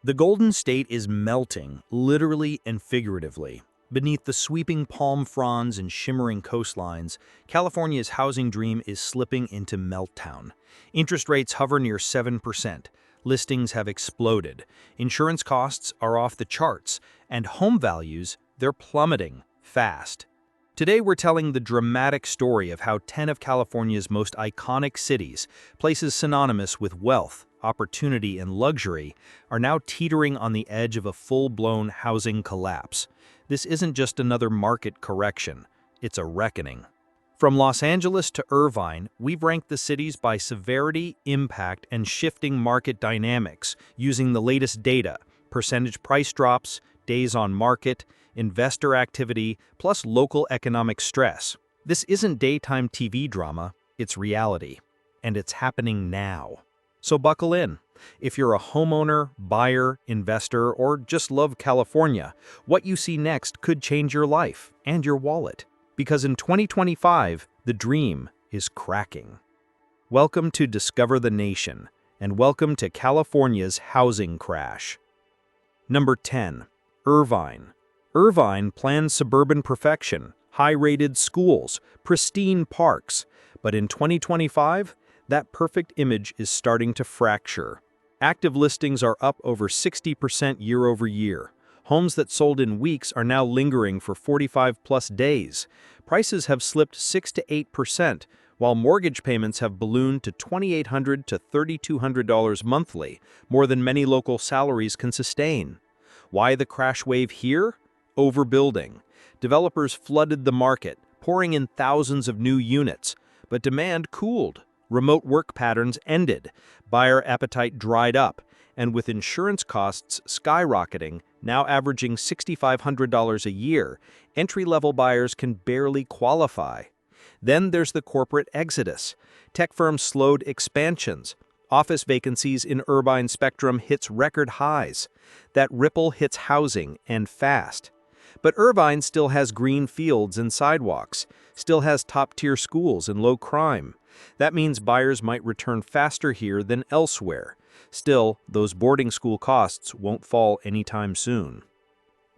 The Golden State is melting, literally and figuratively. Beneath the sweeping palm fronds and shimmering coastlines, California's housing dream is slipping into meltdown. Interest rates hover near 7%. Listings have exploded. Insurance costs are off the charts, and home values, they're plummeting fast. Today we're telling the dramatic story of how 10 of California's most iconic cities, places synonymous with wealth, opportunity, and luxury, are now teetering on the edge of a full-blown housing collapse. This isn't just another market correction, it's a reckoning. From Los Angeles to Irvine, we've ranked the cities by severity, impact, and shifting market dynamics using the latest data, percentage price drops, days on market, investor activity, plus local economic stress. This isn't daytime TV drama, it's reality. And it's happening now. So buckle in. If you're a homeowner, buyer, investor, or just love California, what you see next could change your life and your wallet. Because in 2025, the dream is cracking. Welcome to Discover the Nation, and welcome to California's housing crash. Number 10. Irvine. Irvine plans suburban perfection, high-rated schools, pristine parks. But in 2025, that perfect image is starting to fracture. Active listings are up over 60% year over year. Homes that sold in weeks are now lingering for 45-plus days. Prices have slipped 6 to 8%, while mortgage payments have ballooned to $2,800 to $3,200 monthly, more than many local salaries can sustain. Why the crash wave here? Overbuilding. Developers flooded the market, pouring in thousands of new units, but demand cooled. Remote work patterns ended, buyer appetite dried up, and with insurance costs skyrocketing, now averaging $6,500 a year, entry-level buyers can barely qualify. Then there's the corporate exodus. Tech firms slowed expansions. Office vacancies in Irvine spectrum hits record highs. That ripple hits housing, and fast. But Irvine still has green fields and sidewalks, still has top-tier schools and low crime. That means buyers might return faster here than elsewhere. Still, those boarding school costs won't fall anytime soon.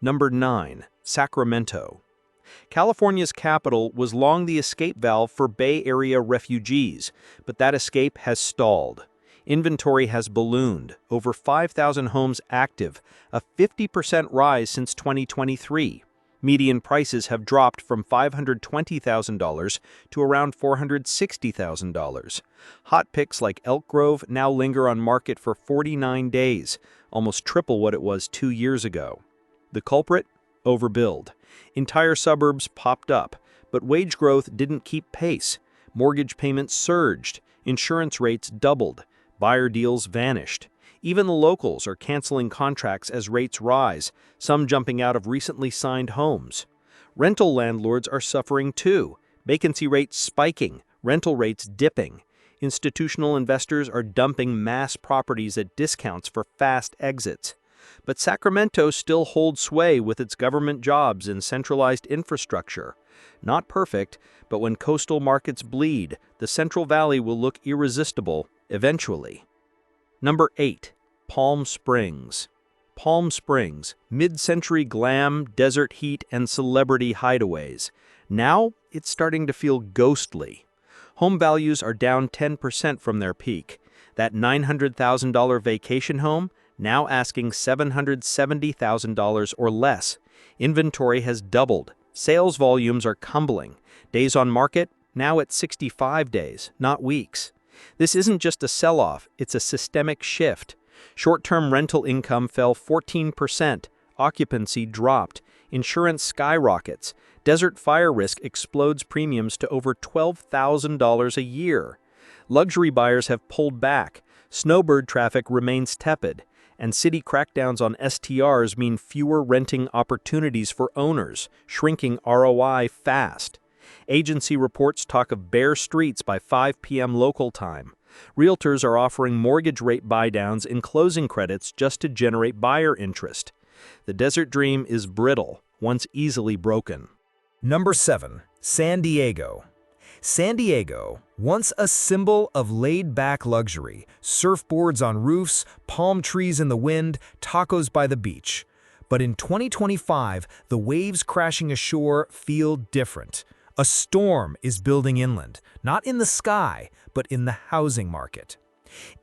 Number 9. Sacramento. California's capital was long the escape valve for Bay Area refugees, but that escape has stalled. Inventory has ballooned, over 5,000 homes active, a 50% rise since 2023. Median prices have dropped from $520,000 to around $460,000. Hot picks like Elk Grove now linger on market for 49 days, almost triple what it was 2 years ago. The culprit? Overbuild. Entire suburbs popped up, but wage growth didn't keep pace. Mortgage payments surged, insurance rates doubled, buyer deals vanished. Even the locals are canceling contracts as rates rise, some jumping out of recently signed homes. Rental landlords are suffering too, vacancy rates spiking, rental rates dipping. Institutional investors are dumping mass properties at discounts for fast exits. But Sacramento still holds sway with its government jobs and centralized infrastructure. Not perfect, but when coastal markets bleed, the Central Valley will look irresistible eventually. Number 8. Palm Springs. Palm Springs, mid-century glam, desert heat, and celebrity hideaways. Now, it's starting to feel ghostly. Home values are down 10% from their peak. That $900,000 vacation home, now asking $770,000 or less. Inventory has doubled. Sales volumes are tumbling. Days on market, now at 65 days, not weeks. This isn't just a sell-off, it's a systemic shift. Short-term rental income fell 14%, occupancy dropped, insurance skyrockets, desert fire risk explodes premiums to over $12,000 a year. Luxury buyers have pulled back, snowbird traffic remains tepid, and city crackdowns on STRs mean fewer renting opportunities for owners, shrinking ROI fast. Agency reports talk of bare streets by 5 p.m. local time. Realtors are offering mortgage rate buydowns and closing credits just to generate buyer interest. The desert dream is brittle, once easily broken. Number 7. San Diego. San Diego, once a symbol of laid-back luxury, surfboards on roofs, palm trees in the wind, tacos by the beach. But in 2025, the waves crashing ashore feel different. A storm is building inland, not in the sky, but in the housing market.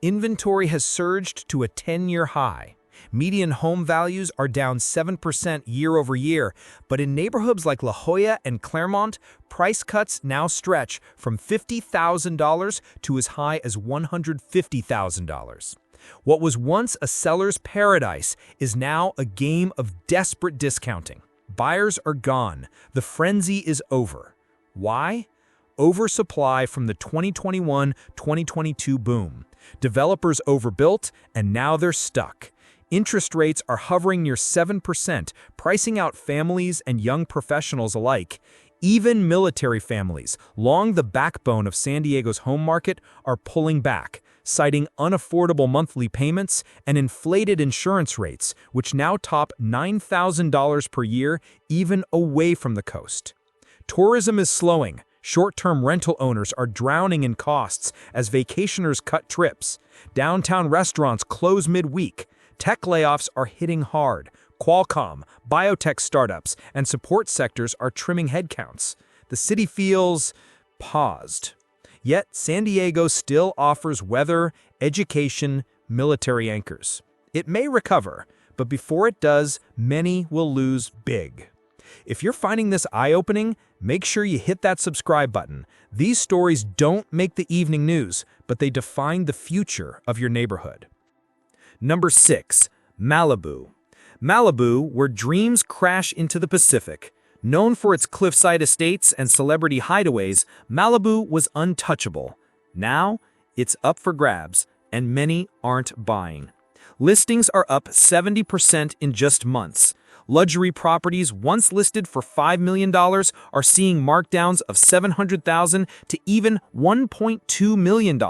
Inventory has surged to a 10-year high. Median home values are down 7% year over year, but in neighborhoods like La Jolla and Claremont, price cuts now stretch from $50,000 to as high as $150,000. What was once a seller's paradise is now a game of desperate discounting. Buyers are gone. The frenzy is over. Why? Oversupply from the 2021-2022 boom. Developers overbuilt, and now they're stuck. Interest rates are hovering near 7%, pricing out families and young professionals alike. Even military families, long the backbone of San Diego's home market, are pulling back, citing unaffordable monthly payments and inflated insurance rates, which now top $9,000 per year, even away from the coast. Tourism is slowing. Short-term rental owners are drowning in costs as vacationers cut trips. Downtown restaurants close midweek. Tech layoffs are hitting hard. Qualcomm, biotech startups, and support sectors are trimming headcounts. The city feels paused. Yet San Diego still offers weather, education, military anchors. It may recover, but before it does, many will lose big. If you're finding this eye-opening, make sure you hit that subscribe button. These stories don't make the evening news, but they define the future of your neighborhood. Number 6. Malibu. Malibu, where dreams crash into the Pacific. Known for its cliffside estates and celebrity hideaways, Malibu was untouchable. Now, it's up for grabs, and many aren't buying. Listings are up 70% in just months. Luxury properties once listed for $5 million are seeing markdowns of $700,000 to even $1.2 million.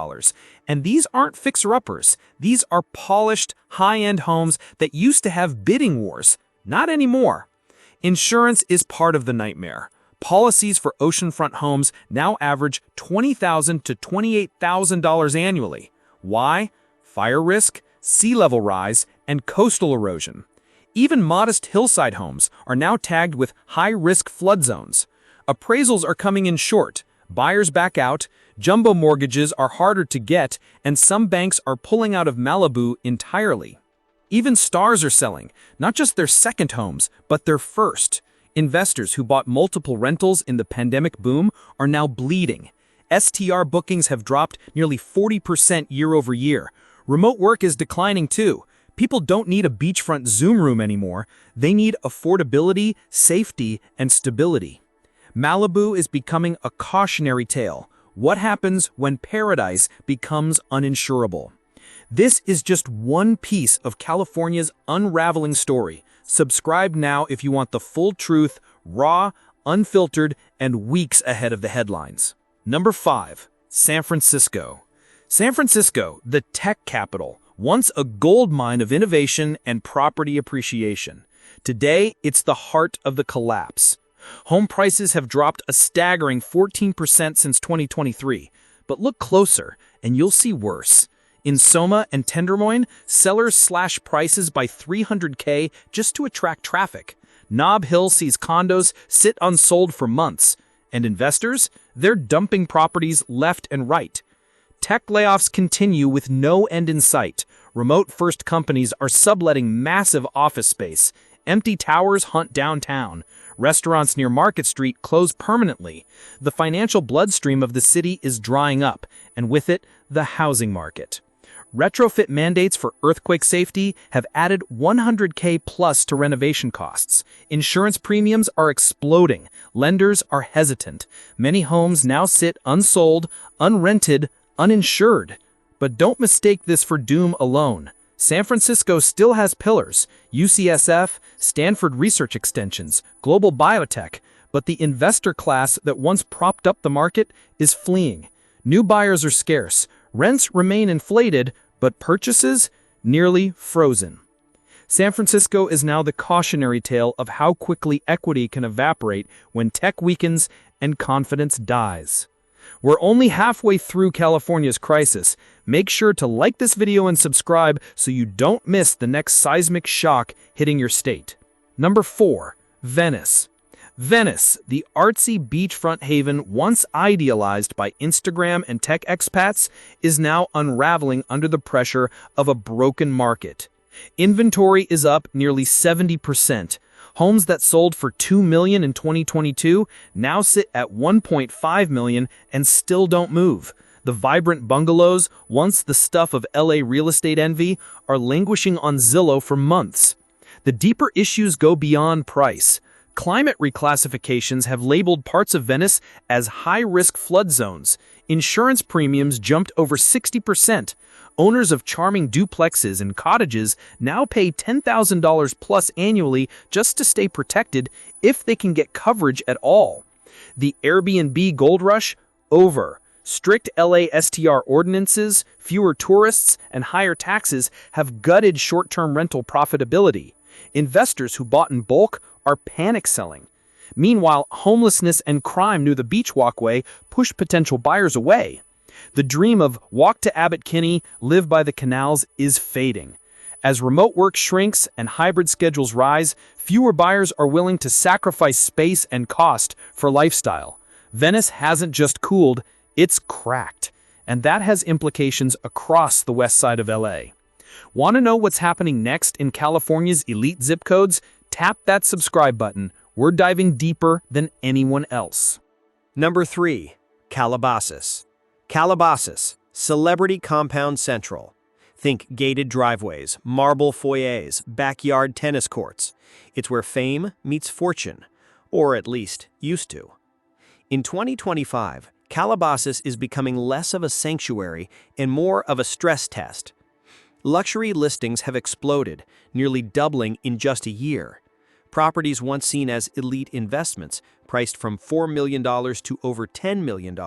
And these aren't fixer-uppers. These are polished, high-end homes that used to have bidding wars. Not anymore. Insurance is part of the nightmare. Policies for oceanfront homes now average $20,000 to $28,000 annually. Why? Fire risk, sea level rise, and coastal erosion. Even modest hillside homes are now tagged with high-risk flood zones. Appraisals are coming in short, buyers back out, jumbo mortgages are harder to get, and some banks are pulling out of Malibu entirely. Even stars are selling, not just their second homes, but their first. Investors who bought multiple rentals in the pandemic boom are now bleeding. STR bookings have dropped nearly 40% year over year. Remote work is declining too. People don't need a beachfront Zoom room anymore. They need affordability, safety, and stability. Malibu is becoming a cautionary tale. What happens when paradise becomes uninsurable? This is just one piece of California's unraveling story. Subscribe now if you want the full truth, raw, unfiltered, and weeks ahead of the headlines. Number 5. San Francisco. San Francisco, the tech capital, once a gold mine of innovation and property appreciation. Today, it's the heart of the collapse. Home prices have dropped a staggering 14% since 2023. But look closer, and you'll see worse. In Soma and Tenderloin, sellers slash prices by $300K just to attract traffic. Nob Hill sees condos sit unsold for months. And investors? They're dumping properties left and right. Tech layoffs continue with no end in sight. Remote-first companies are subletting massive office space. Empty towers hunt downtown. Restaurants near Market Street close permanently. The financial bloodstream of the city is drying up, and with it, the housing market. Retrofit mandates for earthquake safety have added $100K plus to renovation costs. Insurance premiums are exploding. Lenders are hesitant. Many homes now sit unsold, unrented, uninsured. But don't mistake this for doom alone. San Francisco still has pillars: UCSF, Stanford Research Extensions, global biotech, but the investor class that once propped up the market is fleeing. New buyers are scarce, rents remain inflated, but purchases nearly frozen. San Francisco is now the cautionary tale of how quickly equity can evaporate when tech weakens and confidence dies. We're only halfway through California's crisis. Make sure to like this video and subscribe so you don't miss the next seismic shock hitting your state. Number 4. Venice. Venice, the artsy beachfront haven once idealized by Instagram and tech expats, is now unraveling under the pressure of a broken market. Inventory is up nearly 70%. Homes that sold for $2 million in 2022 now sit at $1.5 million and still don't move. The vibrant bungalows, once the stuff of LA real estate envy, are languishing on Zillow for months. The deeper issues go beyond price. Climate reclassifications have labeled parts of Venice as high-risk flood zones. Insurance premiums jumped over 60%. Owners of charming duplexes and cottages now pay $10,000 plus annually just to stay protected if they can get coverage at all. The Airbnb gold rush? Over. Strict LA STR ordinances, fewer tourists, and higher taxes have gutted short-term rental profitability. Investors who bought in bulk are panic selling. Meanwhile, homelessness and crime near the beach walkway push potential buyers away. The dream of walk to Abbot Kinney, live by the canals is fading. As remote work shrinks and hybrid schedules rise, fewer buyers are willing to sacrifice space and cost for lifestyle. Venice hasn't just cooled, it's cracked. And that has implications across the west side of LA. Want to know what's happening next in California's elite zip codes? Tap that subscribe button. We're diving deeper than anyone else. Number 3. Calabasas. Calabasas, Celebrity Compound Central. Think gated driveways, marble foyers, backyard tennis courts. It's where fame meets fortune, or at least used to. In 2025, Calabasas is becoming less of a sanctuary and more of a stress test. Luxury listings have exploded, nearly doubling in just a year. Properties once seen as elite investments, priced from $4 million to over $10 million,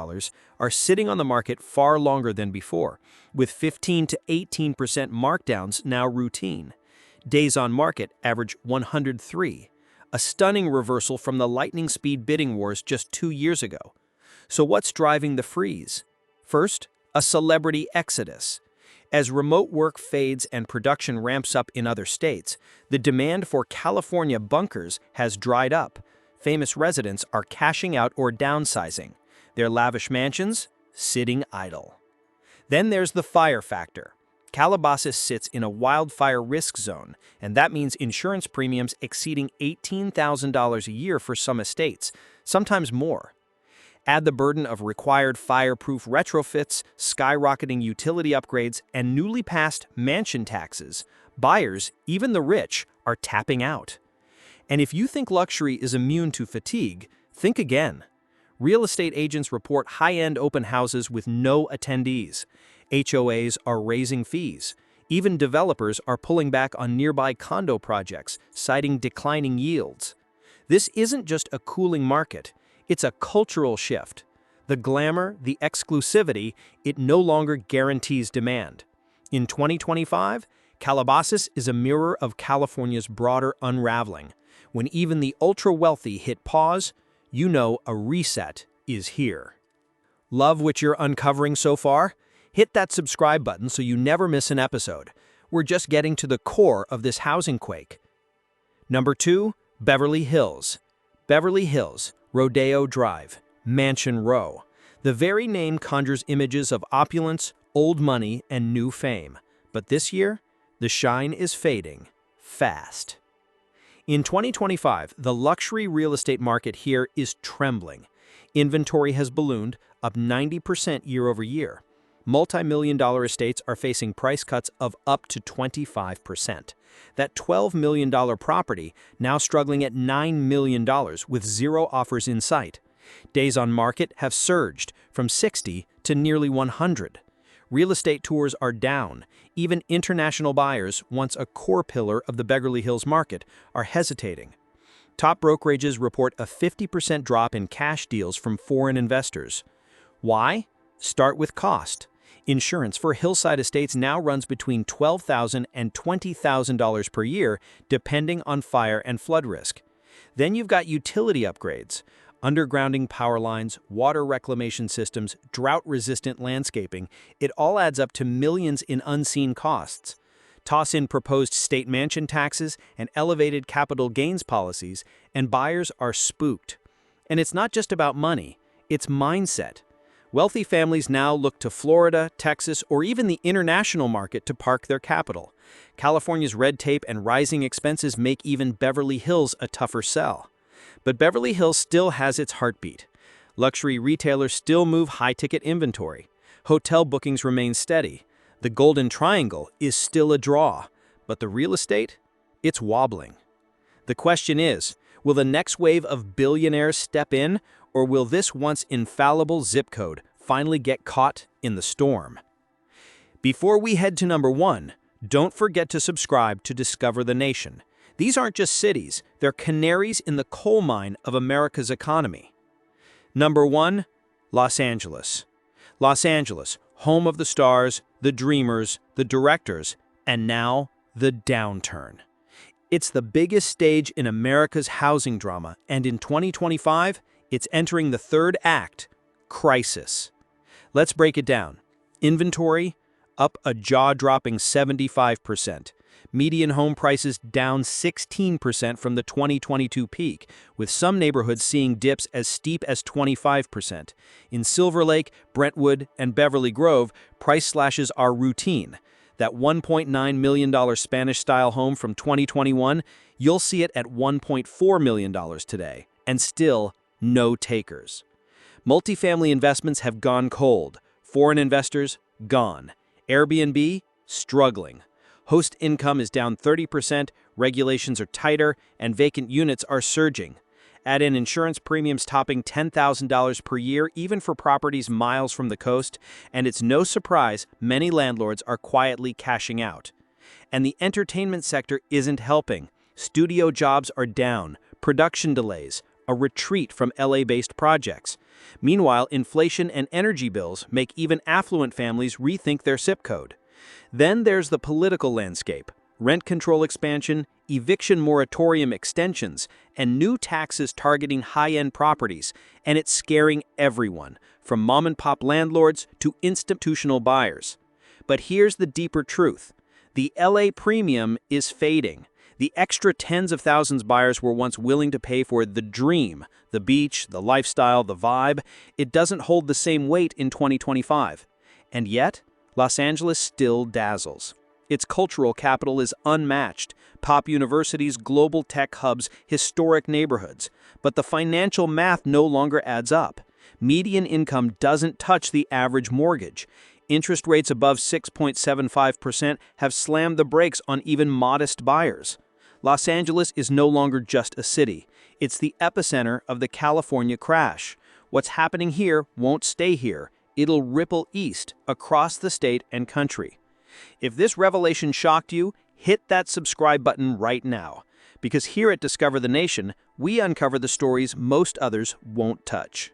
are sitting on the market far longer than before, with 15 to 18% markdowns now routine. Days on market average 103, a stunning reversal from the lightning speed bidding wars just 2 years ago. So what's driving the freeze? First, a celebrity exodus. As remote work fades and production ramps up in other states, the demand for California bunkers has dried up. Famous residents are cashing out or downsizing. Their lavish mansions sitting idle. Then there's the fire factor. Calabasas sits in a wildfire risk zone, and that means insurance premiums exceeding $18,000 a year for some estates, sometimes more. Add the burden of required fireproof retrofits, skyrocketing utility upgrades, and newly passed mansion taxes. Buyers, even the rich, are tapping out. And if you think luxury is immune to fatigue, think again. Real estate agents report high-end open houses with no attendees. HOAs are raising fees. Even developers are pulling back on nearby condo projects, citing declining yields. This isn't just a cooling market. It's a cultural shift. The glamour, the exclusivity, it no longer guarantees demand. In 2025, Calabasas is a mirror of California's broader unraveling. When even the ultra-wealthy hit pause, you know a reset is here. Love what you're uncovering so far? Hit that subscribe button so you never miss an episode. We're just getting to the core of this housing quake. Number 2, Beverly Hills. Beverly Hills, Rodeo Drive, Mansion Row. The very name conjures images of opulence, old money, and new fame. But this year, the shine is fading fast. In 2025, the luxury real estate market here is trembling. Inventory has ballooned, up 90% year over year. Multi-million-dollar estates are facing price cuts of up to 25%. That $12 million property now struggling at $9 million with 0 offers in sight. Days on market have surged from 60 to nearly 100. Real estate tours are down. Even international buyers, once a core pillar of the Beverly Hills market, are hesitating. Top brokerages report a 50% drop in cash deals from foreign investors. Why? Start with cost. Insurance for hillside estates now runs between $12,000 and $20,000 per year, depending on fire and flood risk. Then you've got utility upgrades. Undergrounding power lines, water reclamation systems, drought-resistant landscaping, it all adds up to millions in unseen costs. Toss in proposed state mansion taxes and elevated capital gains policies, and buyers are spooked. And it's not just about money, it's mindset. Wealthy families now look to Florida, Texas, or even the international market to park their capital. California's red tape and rising expenses make even Beverly Hills a tougher sell. But Beverly Hills still has its heartbeat. Luxury retailers still move high-ticket inventory. Hotel bookings remain steady. The Golden Triangle is still a draw. But the real estate? It's wobbling. The question is, will the next wave of billionaires step in, or will this once infallible zip code finally get caught in the storm? Before we head to number 1, don't forget to subscribe to Discover the Nation. These aren't just cities, they're canaries in the coal mine of America's economy. Number 1, Los Angeles. Los Angeles, home of the stars, the dreamers, the directors, and now the downturn. It's the biggest stage in America's housing drama, and in 2025, it's entering the third act, crisis. Let's break it down. Inventory, up a jaw-dropping 75%. Median home prices down 16% from the 2022 peak, with some neighborhoods seeing dips as steep as 25%. In Silver Lake, Brentwood, and Beverly Grove, price slashes are routine. That $1.9 million Spanish-style home from 2021, you'll see it at $1.4 million today, and still no takers. Multifamily investments have gone cold. Foreign investors, gone. Airbnb, struggling. Host income is down 30%, regulations are tighter, and vacant units are surging. Add in insurance premiums topping $10,000 per year even for properties miles from the coast, and it's no surprise many landlords are quietly cashing out. And the entertainment sector isn't helping. Studio jobs are down, production delays, a retreat from LA-based projects. Meanwhile, inflation and energy bills make even affluent families rethink their zip code. Then there's the political landscape. Rent control expansion, eviction moratorium extensions, and new taxes targeting high-end properties, and it's scaring everyone, from mom-and-pop landlords to institutional buyers. But here's the deeper truth. The LA premium is fading. The extra tens of thousands buyers were once willing to pay for the dream, the beach, the lifestyle, the vibe. It doesn't hold the same weight in 2025. And yet, Los Angeles still dazzles. Its cultural capital is unmatched, pop universities, global tech hubs, historic neighborhoods. But the financial math no longer adds up. Median income doesn't touch the average mortgage. Interest rates above 6.75% have slammed the brakes on even modest buyers. Los Angeles is no longer just a city. It's the epicenter of the California crash. What's happening here won't stay here. It'll ripple east, across the state and country. If this revelation shocked you, hit that subscribe button right now. Because here at Discover the Nation, we uncover the stories most others won't touch.